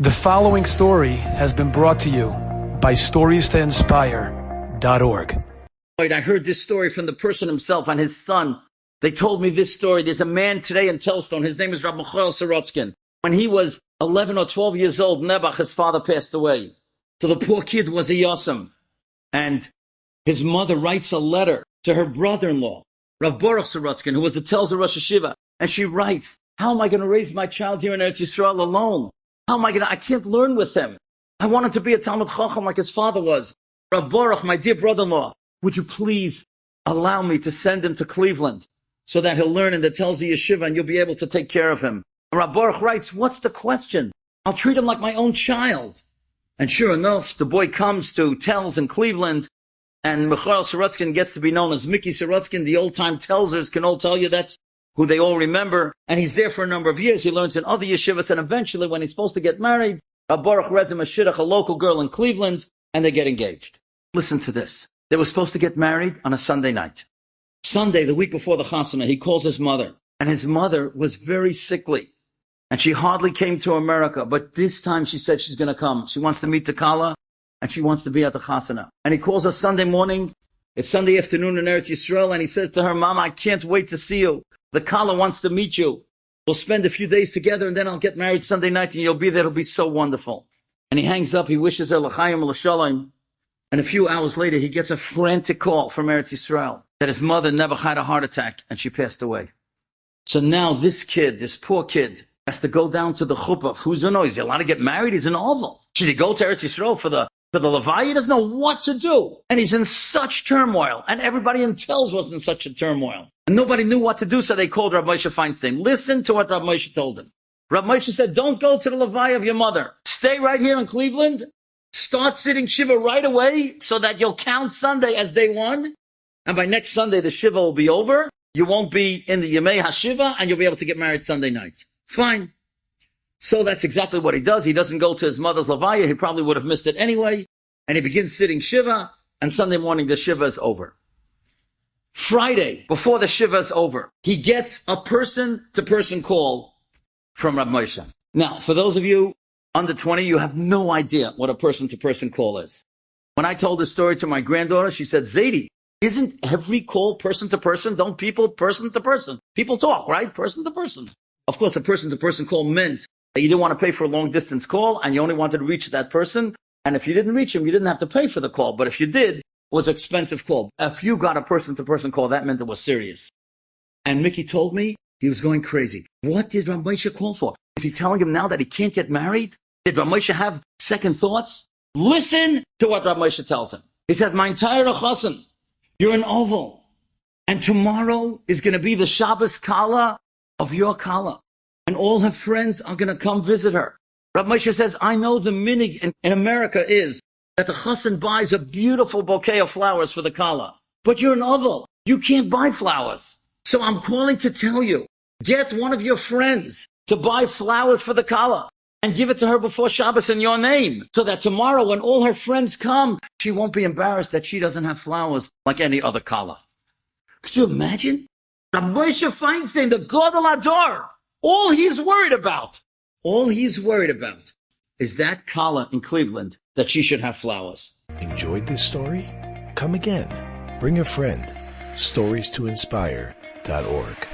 The following story has been brought to you by StoriesToInspire.org. I heard this story from the person himself and his son. They told me this story. There's a man today in Telstone. His name is Rabbi Sorotskin. When he was 11 or 12 years old, Nebuch, his father, passed away. So the poor kid was a Yosem. And his mother writes a letter to her brother-in-law, Rav Baruch Sorotskin, who was the Telzer Rosh Hashiva. And she writes, how am I going to raise my child here in Eretz Yisrael alone? How am I going to, I can't learn with him. I want him to be a Talmud Chacham like his father was. Rav Baruch, my dear brother-in-law, would you please allow me to send him to Cleveland so that he'll learn in the Telzer Yeshiva and you'll be able to take care of him. And Rav Baruch writes, what's the question? I'll treat him like my own child. And sure enough, the boy comes to Telz in Cleveland, and Michael Sorotskin gets to be known as Mickey Sorotskin. The old-time Telzers can all tell you that's who they all remember. And he's there for a number of years. He learns in other yeshivas, and eventually, when he's supposed to get married, Rav Baruch reads him a shidduch, a local girl in Cleveland, and they get engaged. Listen to this. They were supposed to get married on a Sunday night. Sunday, the week before the chasana, he calls his mother, and his mother was very sickly, and she hardly came to America, but this time she said she's going to come. She wants to meet the Kala, and she wants to be at the chasana. And he calls her Sunday morning. It's Sunday afternoon in Eretz Yisrael, and he says to her, Mama, I can't wait to see you. The Kala wants to meet you. We'll spend a few days together, and then I'll get married Sunday night, and you'll be there. It'll be so wonderful. And he hangs up. He wishes her l'chaim l'shalom. And a few hours later, he gets a frantic call from Eretz Yisrael that his mother never had a heart attack, and she passed away. So now this kid, this poor kid, has to go down to the chuppah. Who's to know? Is he allowed to get married? He's an oval. Should he go to Eretz Yisrael for the Levi? He doesn't know what to do. And he's in such turmoil. And everybody in Telz was in such a turmoil. And nobody knew what to do, so they called Rabbi Moshe Feinstein. Listen to what Rabbi Moshe told him. Rabbi Moshe said, don't go to the Levi of your mother. Stay right here in Cleveland. Start sitting Shiva right away so that you'll count Sunday as day one. And by next Sunday, the Shiva will be over. You won't be in the Yemei HaShiva, and you'll be able to get married Sunday night. Fine. So that's exactly what he does. He doesn't go to his mother's Levaya. He probably would have missed it anyway. And he begins sitting Shiva, and Sunday morning the Shiva is over. Friday, before the Shiva is over, he gets a person-to-person call from Rabbi Moshe. Now, for those of you under 20, you have no idea what a person-to-person call is. When I told this story to my granddaughter, she said, Zadie, isn't every call person-to-person? Don't people person-to-person? People talk, right? Person-to-person. Of course, a person-to-person call meant that you didn't want to pay for a long-distance call, and you only wanted to reach that person. And if you didn't reach him, you didn't have to pay for the call. But if you did, it was an expensive call. If you got a person-to-person call, that meant it was serious. And Mickey told me he was going crazy. What did Rabbi Moshe call for? Is he telling him now that he can't get married? Did Rabbi Moshe have second thoughts? Listen to what Rabbi Moshe tells him. He says, my entire chassan, you're an oval. And tomorrow is going to be the Shabbos Kala of your Kala. And all her friends are going to come visit her. Rabbi Moshe says, I know the minig in America is that the chassan buys a beautiful bouquet of flowers for the Kala. But you're an oval. You can't buy flowers. So I'm calling to tell you, get one of your friends to buy flowers for the Kala and give it to her before Shabbos in your name, so that tomorrow when all her friends come, she won't be embarrassed that she doesn't have flowers like any other Kala. Could you imagine? Rabbi Moshe Feinstein, the Gadol Hador, all he's worried about is that Kala in Cleveland, that she should have flowers. Enjoyed this story? Come again. Bring a friend. StoriesToInspire.org